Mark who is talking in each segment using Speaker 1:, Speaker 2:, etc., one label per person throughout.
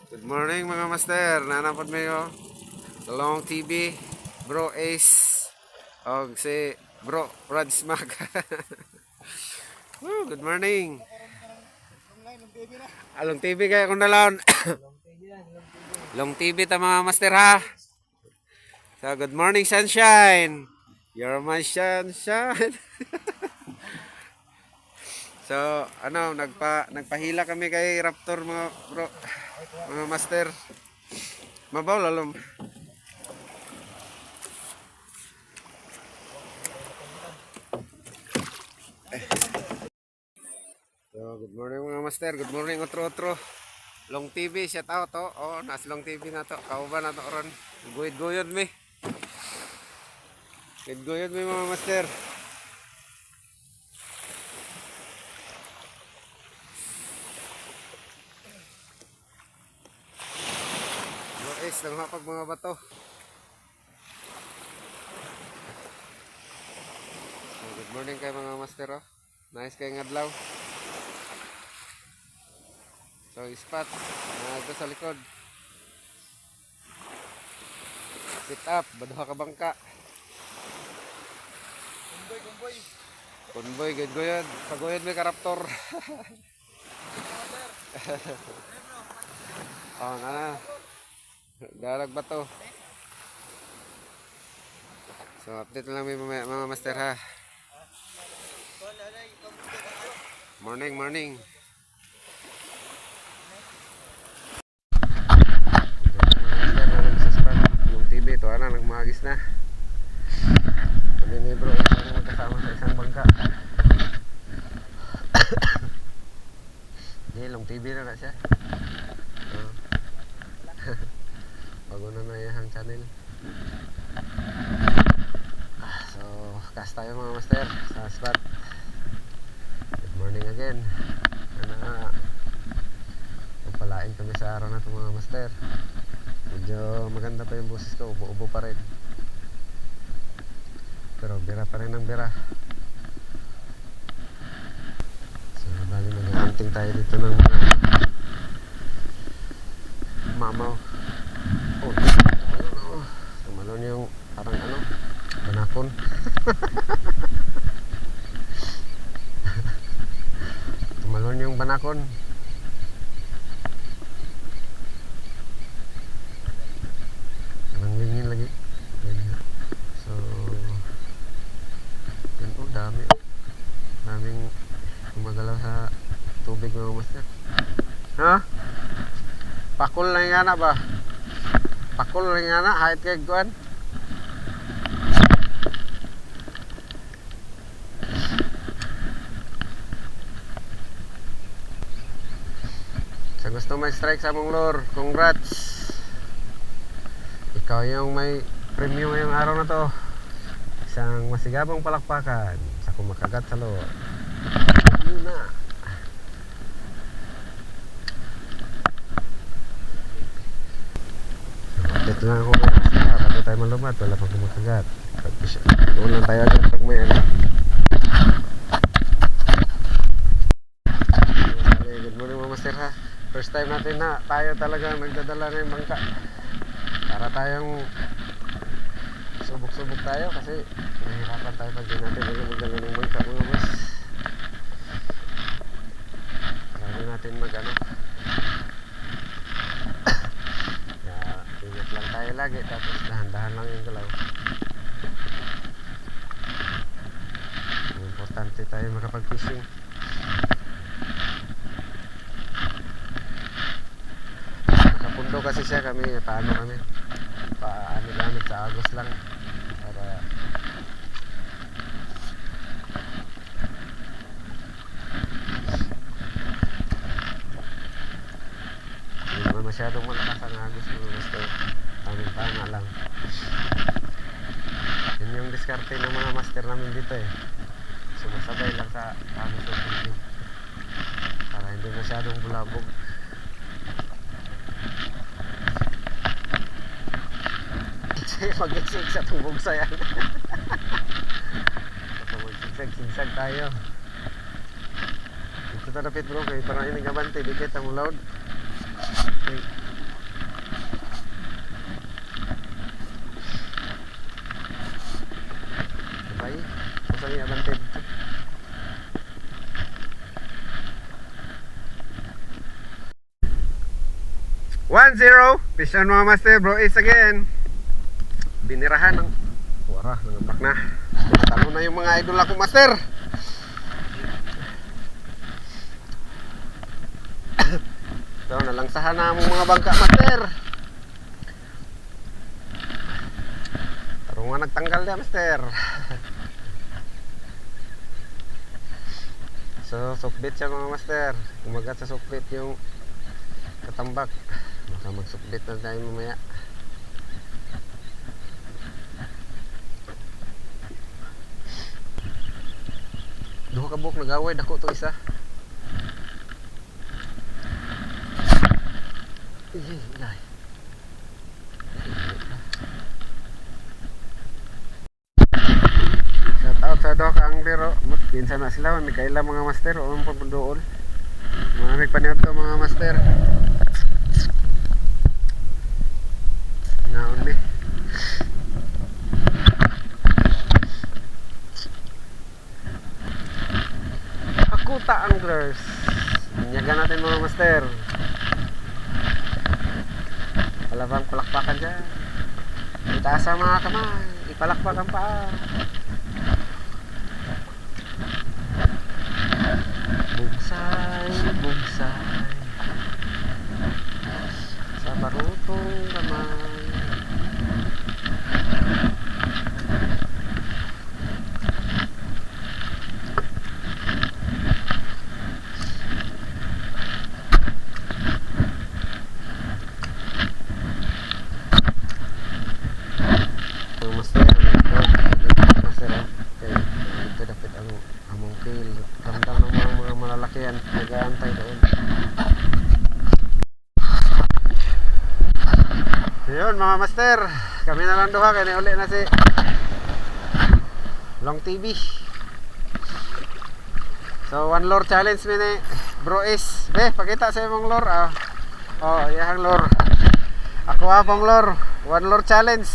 Speaker 1: Good morning mga master. Nanapod mayo. Long TV, Bro Ace, og si Bro Rod Smack. Good morning. Long TV kayo kung nalawon. Long TV ta mga master ha. So good morning sunshine. You're my sunshine. So nagpahila kami kay Raptor mga bro, mga master. Mabaw lalom. So, good morning mga master. Good morning otro. Long TV, shout out to. Oh, nas Long TV na to. Kauban na to ron. Guyod-guyod mi. Guyod mi mga master. Guys, lang hapag mga bato. So, good morning kay mga master. Oh. Nice kay ngadlaw. So, spot na ito sa likod. Sit up, baduha ka bangka. Convoy, guyod. Paguyod may karaptor. Oh, na. Darag ba to? So, update lang mga master ha. Morning. Yung TV, ito na, nagmagis na. Kami ni bro, isang magkasama sa isang bangka. Long TV na siya. Bago na yung channel. So, cast tayo mga master sa spot. Good morning again. Pagpalain kami sa araw na ito mga master. Medyo maganda pa yung boses ko, ubo-ubo pa rin. Pero bira pa rin ang bira. So, bali mag-hunting tayo dito ng mga mamaw. Oh, tumalon yung parang banakon. Tumalon yung banakon. Nanglingin lagi. So, yun daming gumagalaw sa tubig mga master. Ha? Pakul na yung anak ba? Pakul na yung anak, hait kay Guan. Sa gusto may strike sa mong lure, congrats. Ikaw yung may premium ngayong araw na to. Isang masigabong palakpakan sa kumakagat sa lure. Yun na. Update lang ako bago tayo malumat, wala pang kumakagat. Ulan tayo agad pag may Good morning mga master ha. First time natin na tayo talagang nagdadala ng bangka. Para tayong subok-subok tayo kasi nahihirapan tayo pag di natin magdala ng bangka mga boss. Kaya natin ingat lang tayo lagi, tapos dahan-dahan lang yung galaw. Importante tayo makapag-fishing. Nakapundo kasi siya, kami paano gamit sa agos lang para hindi naman masyadong malakas ang agos mga master. Tama lang. Yun yung diskarte ng mga master namin dito sumasabay lang sa agos ng fishing para hindi masyadong bulabog. Mag-sigsag sa tubog sa yan. Mag-sigsag tayo. Dito tanapit bro, kay parang inigabante, dikit ang ulaw. Okay. sa mga bantid. 1-0 fish on mga master, bro is again. Binirahan ng wara, nangapak na. Talo na yung mga idol ako master. So nalangsahan na ang mga bangka master. Tarungan nagtanggal na master. So sukbit siya mga master. Kumagat sa sukbit yung katambak. Baka magsukbit na tayo mamaya. Duha ka buhok nag-away, dako to isa. Inay. Shout out sa duha ka anglero. Pinsa na sila, may kaila mga master o ang pagpundoon. Maraming paniod to mga master. Naon ni. Hakuta anglers. Inyagan natin mga master. Palabang palakpakan dyan. Itaas ang mga kamay. Ipalakpak ang paa. Bugsay, bugsay sa marutong kamay. Nag-aantay doon. Yun mga master, kami na lang duha kaya uli na si Long TV. So one lure challenge mini bro is. Pakita sa imong lure. Oh, iyang lure. Ako abong lure. One lure challenge.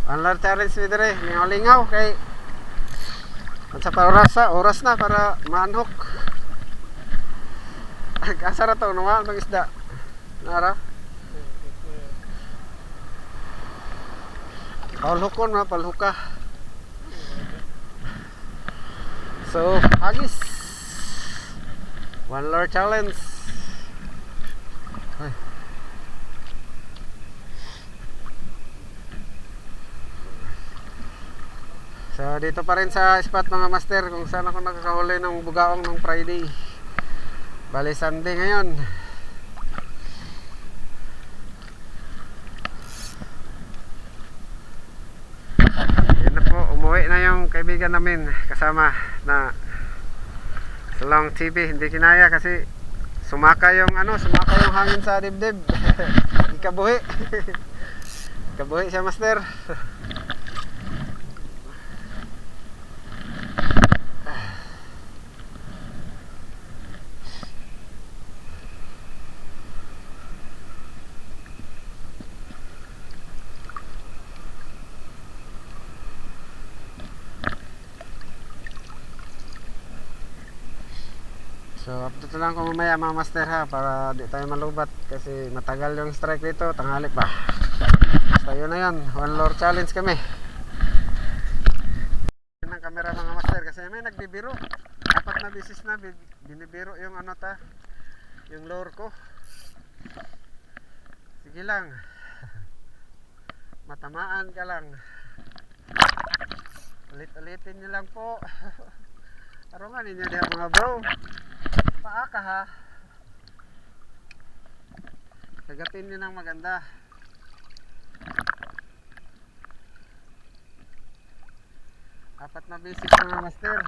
Speaker 1: One lure challenge mi dire. Lingaw-lingaw kay sa oras na para manhok. Asa ra to naman ng isda. Nara. Palhukon na palhuka. So, hagis. One lure challenge. Ay. So dito pa rin sa spot mga master kung saan ako nakakahuli ng bugaong ng Friday. Bali Sunday ngayon. Yan na po, umuwi na yung kaibigan namin kasama na sa Long TV. Hindi kinaya kasi sumaka yung hangin sa dibdib. Ikabuhi. Ikabuhi siya master. So update lang ko mamaya mga master ha, para di tayo malubat kasi matagal yung strike dito, tanghali pa. Basta yun na yun, one lure challenge kami. Yun ang camera mga master kasi may nagbibiro. 4 na bisis na binibiro yung yung lure ko. Sige lang. Matamaan ka lang. Ulit-ulitin nyo lang po. Tarungan ninyo diha mga bro. Paa ka ha. Kagatin nyo ng maganda. Apat na basic mga master.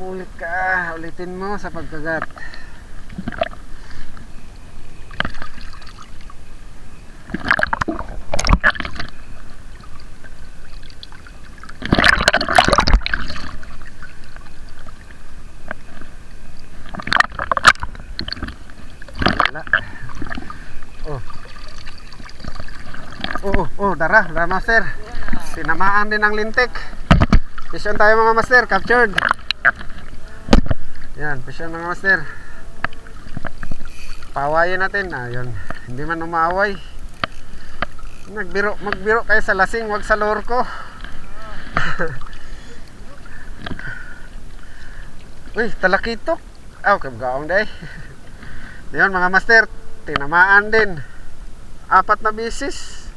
Speaker 1: Ulit ka, ulitin mo sa pagkagat. Dara master. Tinamaan din ang lintik. Fish on tayo mga master, captured. Yan, fish on mga master. Pawayin natin. Ayun, hindi man umaaway. Magbiro kayo sa lasing, wag sa lorko. Uy, talakitok. Kabgaong day. Yan mga master, tinamaan din. 4 na bisis.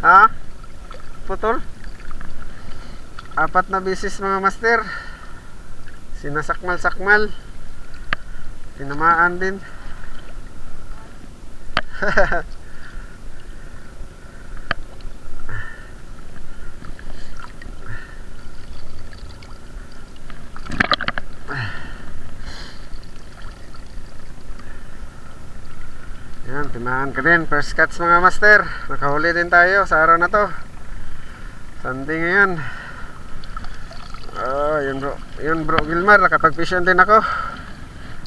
Speaker 1: Ha? Putol? 4 na bisis mga master. Sinasakmal-sakmal. Tinamaan din. Yan, tinamaan ka din. First catch mga master. Nakahuli din tayo sa araw na to. Sunday ngayon. Yun bro Gilmar, nakapag-fishon din ako.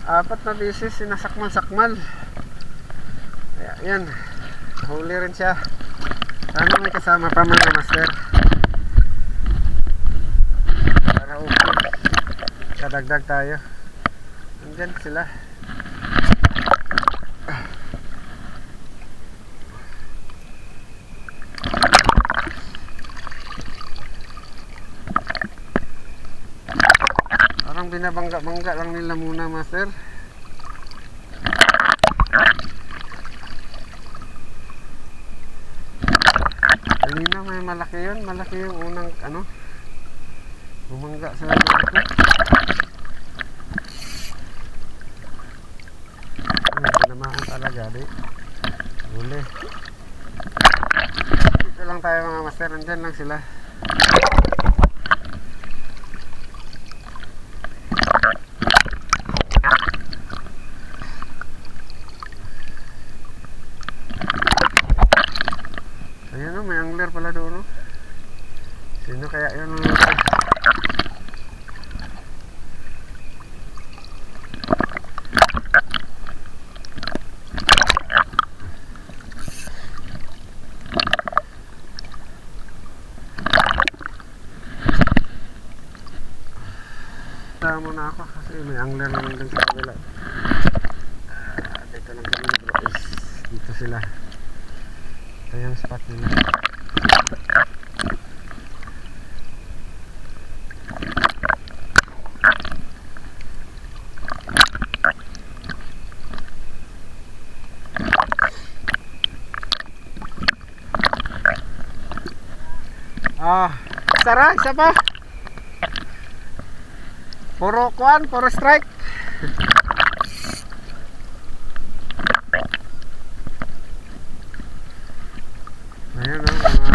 Speaker 1: 4 na bisis, sinasakmal-sakmal. Kaya yan, huli rin siya. Sana may kasama pa mga master para okay, kadagdag tayo. Andyan sila. Parang binabangga-bangga lang nila muna master. Kanina may malaki yun. Malaki yung unang bumangga sa lalo ko. Tinamaan talaga di. Huli. Dito lang tayo mga master. Nandyan lang sila. Ayan o, may angler pala doon o. Sino kaya yun? Tama muna ako kasi may angler naman din sa kabila. Dito lang kami bro. Dito sila. Ito yung spot nila. Isa pa. Puro strike. Ayan o, mga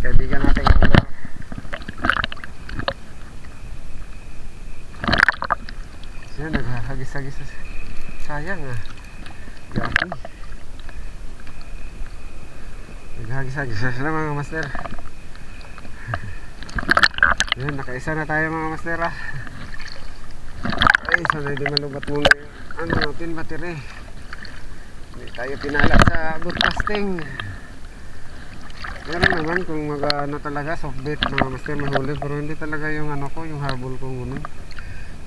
Speaker 1: kaibigan natin angler. Siya naghahagis-hagis. Sayang Gaki. Naghahagis-hagis sila mga master. Yan, nakaisa na tayo mga master Ay, sana hindi malubat muna yung natin battery. Hindi tayo pinala sa broadcasting. Meron naman kung talaga soft bait mga master mahuli, pero hindi talaga yung yung habol kong ganun.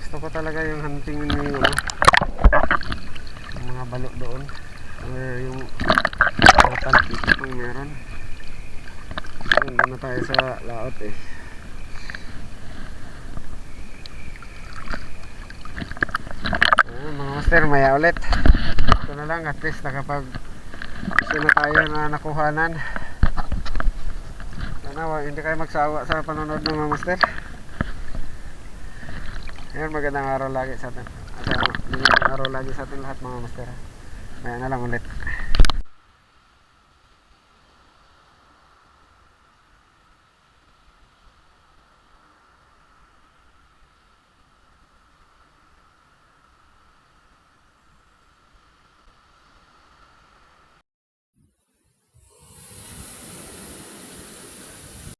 Speaker 1: Gusto ko talaga yung hunting yung mga balok doon. Yung total kito kung meron. Hindi na tayo sa laot mga master, maya ulit. Ito na lang, at least nakapag na tayo na nakuhanan. Sana hindi kayo magsawa sa panonood ng mga master. Ngayon, magandang araw lagi sa atin. Magandang araw lagi sa atin lahat mga master. Maya na lang ulit.